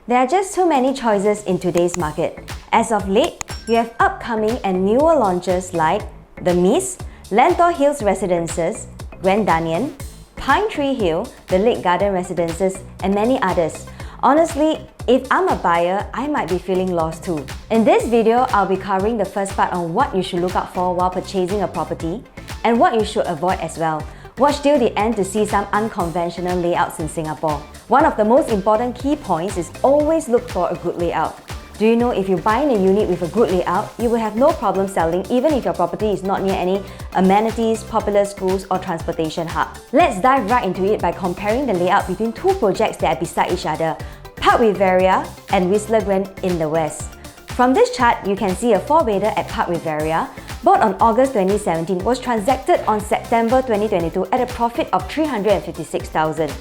There are just too many choices in today's market. As of late, we have upcoming and newer launches like The Mise, Lentor Hills Residences, Grand Danien, Pine Tree Hill, the Lake Garden Residences, and many others. Honestly, if I'm a buyer, I might be feeling lost too. In this video, I'll be covering the first part on what you should look out for while purchasing a property and what you should avoid as well. Watch till the end to see some unconventional layouts in Singapore. One of the most important key points is always look for a good layout. Do you know if you buy in a unit with a good layout, you will have no problem selling even if your property is not near any amenities, popular schools or transportation hub. Let's dive right into it by comparing the layout between two projects that are beside each other, Park Riviera and Whistler Glen in the west. From this chart, you can see a 4-bedder at Park Riviera, bought on August 2017, was transacted on September 2022 at a profit of $356,000.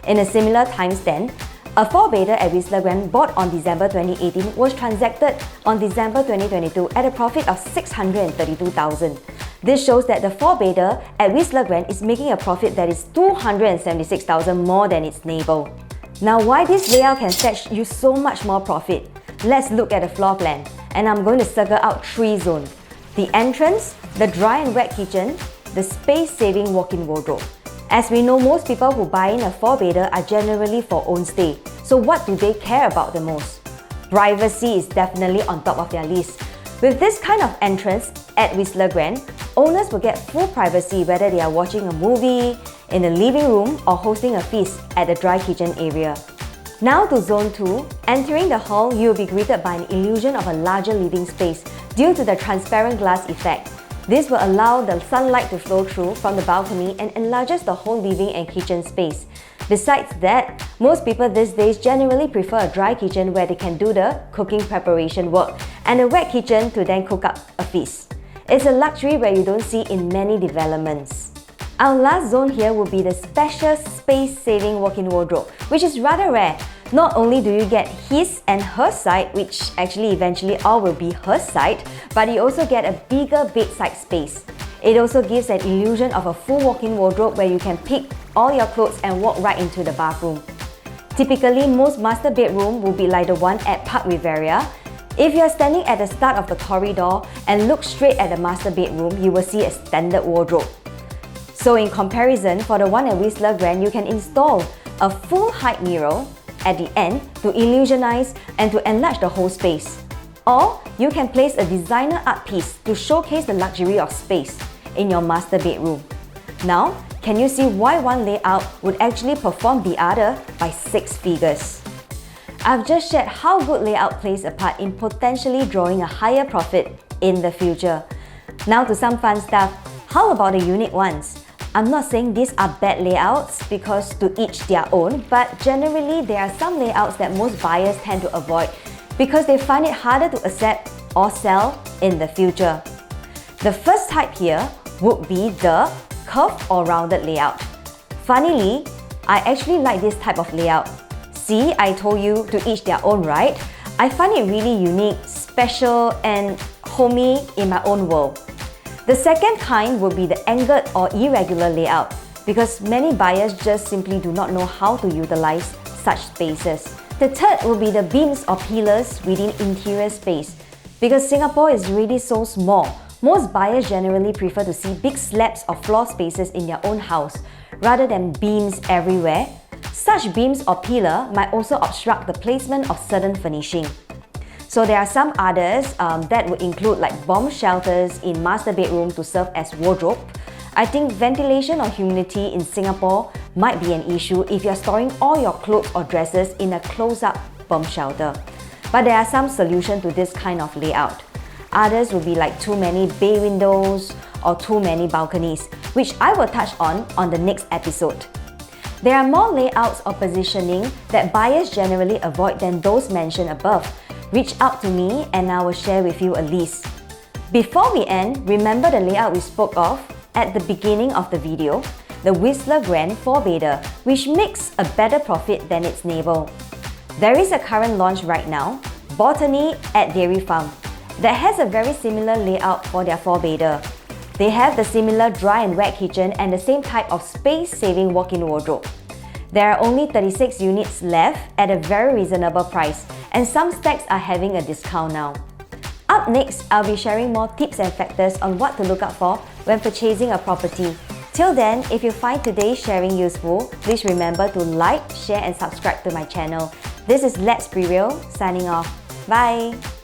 In a similar time span, a 4-bedder at Whistler Glen bought on December 2018 was transacted on December 2022 at a profit of $632,000. This shows that the 4-bedder at Whistler Glen is making a profit that is $276,000 more than its neighbour. Now, why this layout can fetch you so much more profit? Let's look at the floor plan, and I'm going to circle out 3 zones. The entrance, the dry and wet kitchen, the space-saving walk-in wardrobe. As we know, most people who buy in a 4-bedder are generally for own stay. So what do they care about the most? Privacy is definitely on top of their list. With this kind of entrance at Whistler Glen, owners will get full privacy whether they are watching a movie, in the living room or hosting a feast at the dry kitchen area. Now to Zone 2, entering the hall, you will be greeted by an illusion of a larger living space due to the transparent glass effect. This will allow the sunlight to flow through from the balcony and enlarges the whole living and kitchen space. Besides that, most people these days generally prefer a dry kitchen where they can do the cooking preparation work and a wet kitchen to then cook up a feast. It's a luxury where you don't see in many developments. Our last zone here will be the special space-saving walk-in wardrobe, which is rather rare. Not only do you get his and her side, which actually eventually all will be her side, but you also get a bigger bedside space. It also gives an illusion of a full walk-in wardrobe where you can pick all your clothes and walk right into the bathroom. Typically, most master bedroom will be like the one at Park Riviera. If you are standing at the start of the corridor and look straight at the master bedroom, you will see a standard wardrobe. So in comparison, for the one at Whistler Glen, you can install a full height mirror at the end to illusionize and to enlarge the whole space. Or you can place a designer art piece to showcase the luxury of space in your master bedroom. Now, can you see why one layout would actually perform the other by 6 figures? I've just shared how good layout plays a part in potentially drawing a higher profit in the future. Now to some fun stuff. How about the unique ones? I'm not saying these are bad layouts because to each their own, but generally there are some layouts that most buyers tend to avoid because they find it harder to accept or sell in the future. The first type here would be the curved or rounded layout. Funnily, I actually like this type of layout. See, I told you to each their own, right? I find it really unique, special and homey in my own world. The second kind would be the angled or irregular layout because many buyers just simply do not know how to utilize such spaces. The third would be the beams or pillars within interior space. Because Singapore is really so small, most buyers generally prefer to see big slabs or floor spaces in their own house rather than beams everywhere. Such beams or pillar might also obstruct the placement of certain furnishing. So there are some others that would include like bomb shelters in master bedroom to serve as wardrobe. I think ventilation or humidity in Singapore might be an issue if you're storing all your clothes or dresses in a close-up bomb shelter. But there are some solutions to this kind of layout. Others would be like too many bay windows or too many balconies, which I will touch on the next episode. There are more layouts or positioning that buyers generally avoid than those mentioned above. Reach out to me and I will share with you a list. Before we end, remember the layout we spoke of at the beginning of the video, the Whistler Glen 4-bedder, which makes a better profit than its neighbour. There is a current launch right now, Botany at Dairy Farm, that has a very similar layout for their 4-bedder. They have the similar dry and wet kitchen and the same type of space-saving walk-in wardrobe. There are only 36 units left at a very reasonable price, and some stacks are having a discount now. Up next, I'll be sharing more tips and factors on what to look out for when purchasing a property. Till then, if you find today's sharing useful, please remember to like, share and subscribe to my channel. This is Let's Be Real, signing off. Bye!